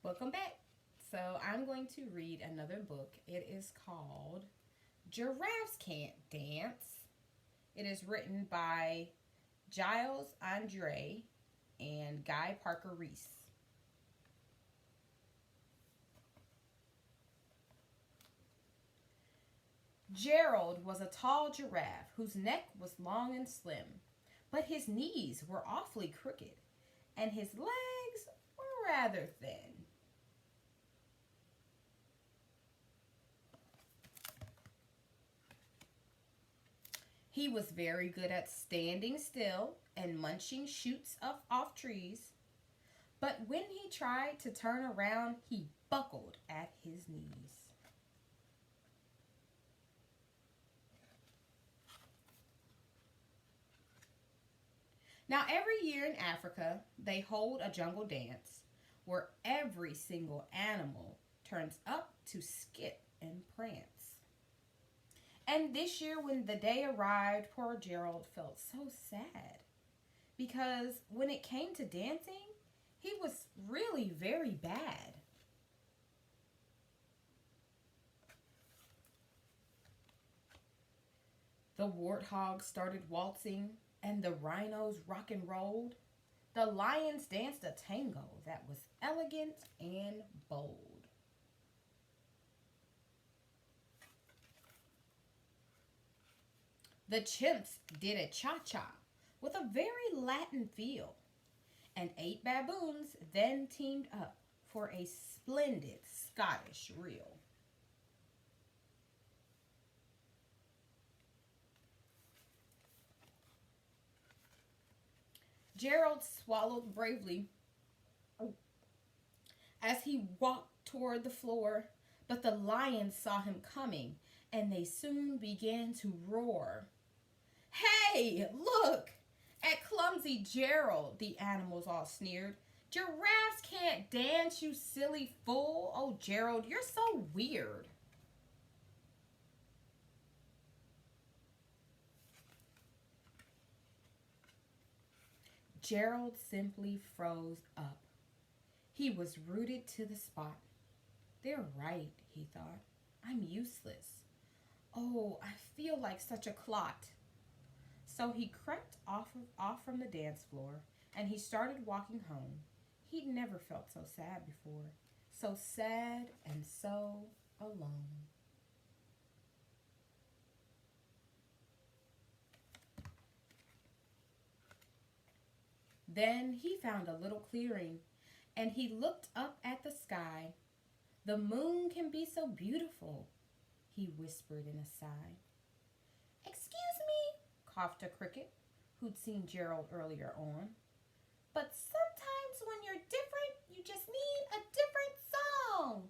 Welcome back. So, I'm going to read another book. It is called Giraffes Can't Dance. It is written by Giles Andreae and Guy Parker Reese. Gerald was a tall giraffe whose neck was long and slim, but his knees were awfully crooked, and his legs were rather thin. He was very good at standing still and munching shoots off trees, but when he tried to turn around, he buckled at his knees. Now, every year in Africa, they hold a jungle dance where every single animal turns up to skip and prance. And this year, when the day arrived, poor Gerald felt so sad because when it came to dancing, he was really very bad. The warthogs started waltzing, and the rhinos rock and rolled. The lions danced a tango that was elegant and bold. The chimps did a cha cha with a very Latin feel, and eight baboons then teamed up for a splendid Scottish reel. Gerald swallowed bravely as he walked toward the floor, but the lions saw him coming and they soon began to roar. Hey, look! At clumsy Gerald, the animals all sneered. Giraffes can't dance, you silly fool. Oh, Gerald, you're so weird. Gerald simply froze up. He was rooted to the spot. They're right, he thought. I'm useless. Oh, I feel like such a clot. So he crept off from the dance floor and he started walking home. He'd never felt so sad before. So sad and so alone. Then he found a little clearing and he looked up at the sky. The moon can be so beautiful, he whispered in a sigh. Excuse me, coughed a cricket who'd seen Gerald earlier on. But sometimes when you're different, you just need a different song.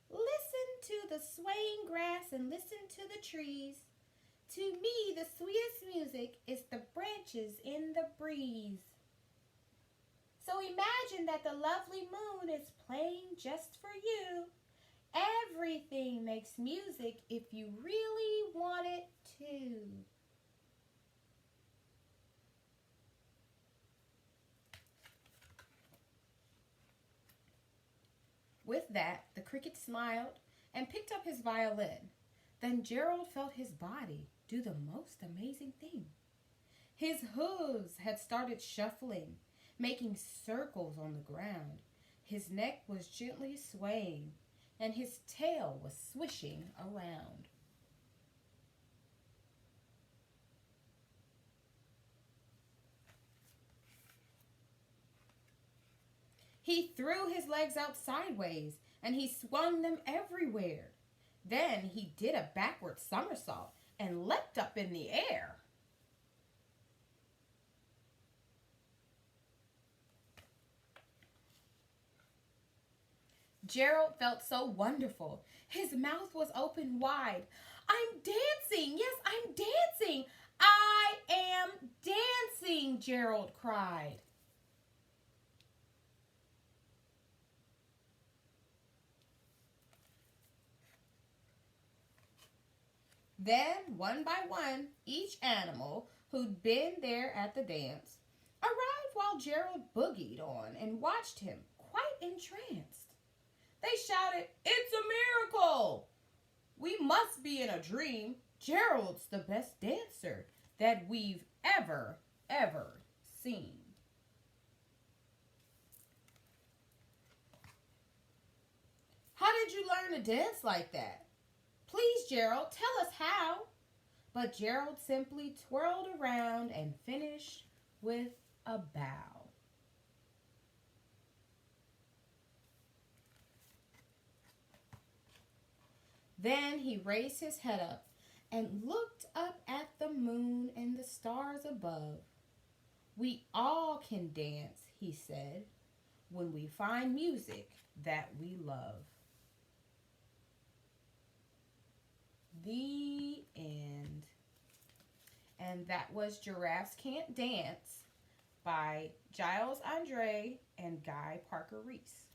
Listen to the swaying grass and listen to the trees. To me, the sweetest music is the branches in the breeze. So imagine that the lovely moon is playing just for you. Everything makes music if you really want it to. With that, the cricket smiled and picked up his violin. Then Gerald felt his body do the most amazing thing. His hooves had started shuffling, making circles on the ground. His neck was gently swaying, and his tail was swishing around. He threw his legs out sideways, and he swung them everywhere. Then he did a backward somersault and leapt up in the air. Gerald felt so wonderful. His mouth was open wide. I'm dancing! Yes, I'm dancing! I am dancing! Gerald cried. Then, one by one, each animal who'd been there at the dance arrived while Gerald boogied on and watched him, quite entranced. They shouted, "It's a miracle! We must be in a dream. Gerald's the best dancer that we've ever seen." "How did you learn to dance like that? Please, Gerald, tell us how." But Gerald simply twirled around and finished with a bow. Then he raised his head up and looked up at the moon and the stars above. "We all can dance," he said, "when we find music that we love." The end. And that was Giraffes Can't Dance by Giles Andreae and Guy Parker Reese.